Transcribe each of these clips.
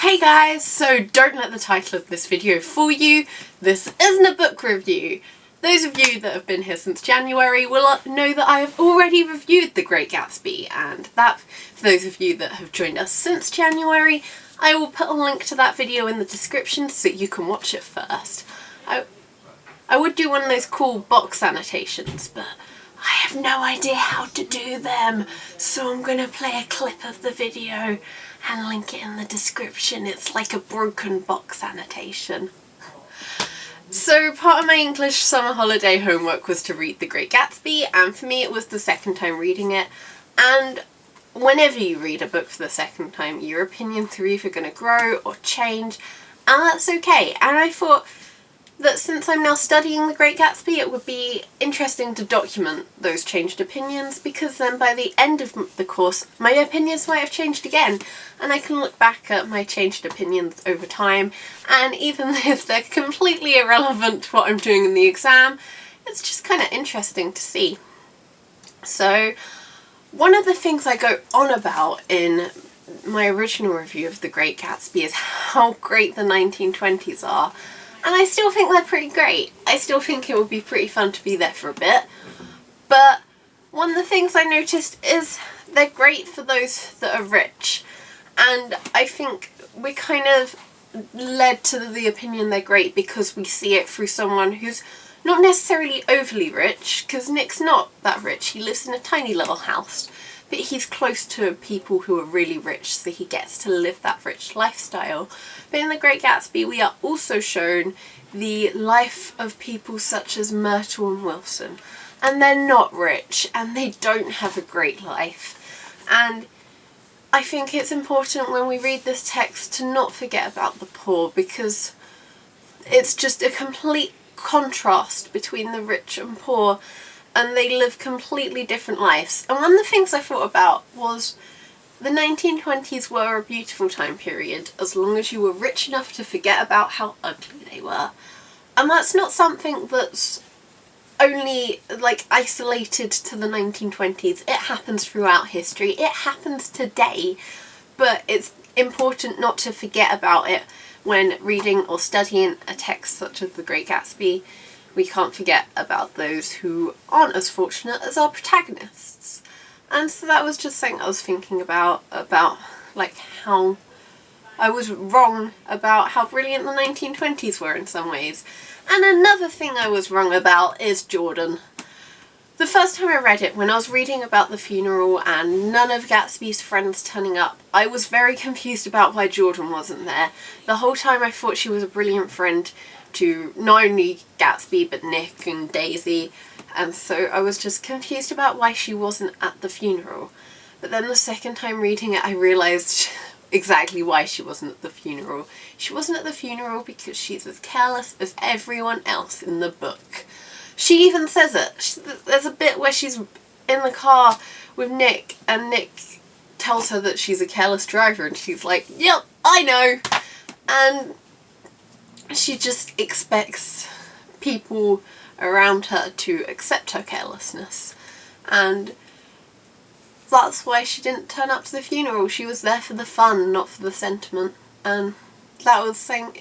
Hey guys, so don't let the title of this video fool you. This isn't a book review. Those of you that have been here since January will know that I have already reviewed The Great Gatsby, and that, for those of you that have joined us since January, I will put a link to that video in the description so that you can watch it first. I would do one of those cool box annotations, but I have no idea how to do them, so I'm going to play a clip of the video and link it in the description. It's like a broken box annotation. So part of my English summer holiday homework was to read The Great Gatsby, and for me it was the second time reading it. And whenever you read a book for the second time, your opinions are either going to grow or change, and that's okay. And I thought that since I'm now studying The Great Gatsby, it would be interesting to document those changed opinions, because then by the end of the course my opinions might have changed again, and I can look back at my changed opinions over time, and even if they're completely irrelevant to what I'm doing in the exam, it's just kind of interesting to see. So one of the things I go on about in my original review of The Great Gatsby is how great the 1920s are. And I still think they're pretty great. I still think it would be pretty fun to be there for a bit. But one of the things I noticed is they're great for those that are rich. And I think we kind of led to the opinion they're great because we see it through someone who's not necessarily overly rich, because Nick's not that rich. He lives in a tiny little house. But he's close to people who are really rich, so he gets to live that rich lifestyle. But in The Great Gatsby we are also shown the life of people such as Myrtle and Wilson. And they're not rich, and they don't have a great life. And I think it's important when we read this text to not forget about the poor, because it's just a complete contrast between the rich and poor, and they live completely different lives. And one of the things I thought about was the 1920s were a beautiful time period as long as you were rich enough to forget about how ugly they were. And that's not something that's only like isolated to the 1920s. It happens throughout history. It happens today. But it's important not to forget about it when reading or studying a text such as The Great Gatsby. We can't forget about those who aren't as fortunate as our protagonists. And so that was just something I was thinking about like how I was wrong about how brilliant the 1920s were in some ways. And another thing I was wrong about is Jordan. The first time I read it, when I was reading about the funeral and none of Gatsby's friends turning up, I was very confused about why Jordan wasn't there. The whole time I thought she was a brilliant friend to not only Gatsby but Nick and Daisy, and so I was just confused about why she wasn't at the funeral. But then the second time reading it I realised exactly why she wasn't at the funeral. She wasn't at the funeral because she's as careless as everyone else in the book. She even says it. There's a bit where she's in the car with Nick and Nick tells her that she's a careless driver and she's like, yep, I know. And she just expects people around her to accept her carelessness, and that's why she didn't turn up to the funeral. She was there for the fun, not for the sentiment. And that was saying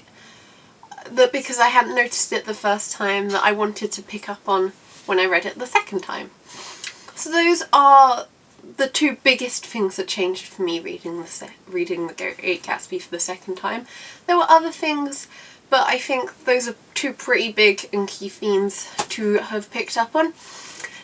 that because I hadn't noticed it the first time, that I wanted to pick up on when I read it the second time. So those are the two biggest things that changed for me reading The Great Gatsby for the second time. There were other things, but I think those are two pretty big and key themes to have picked up on.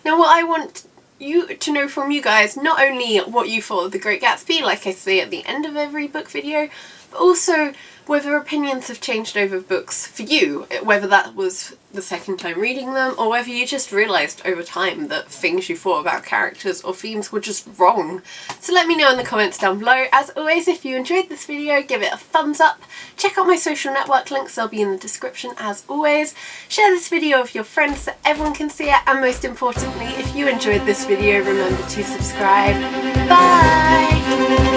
Now what I want you to know from you guys, not only what you thought of The Great Gatsby, like I say at the end of every book video, but also whether opinions have changed over books for you, whether that was the second time reading them, or whether you just realised over time that things you thought about characters or themes were just wrong. So let me know in the comments down below. As always, if you enjoyed this video, give it a thumbs up. Check out my social network links, they'll be in the description as always. Share this video with your friends so everyone can see it, and most importantly, if you enjoyed this video, remember to subscribe. Bye!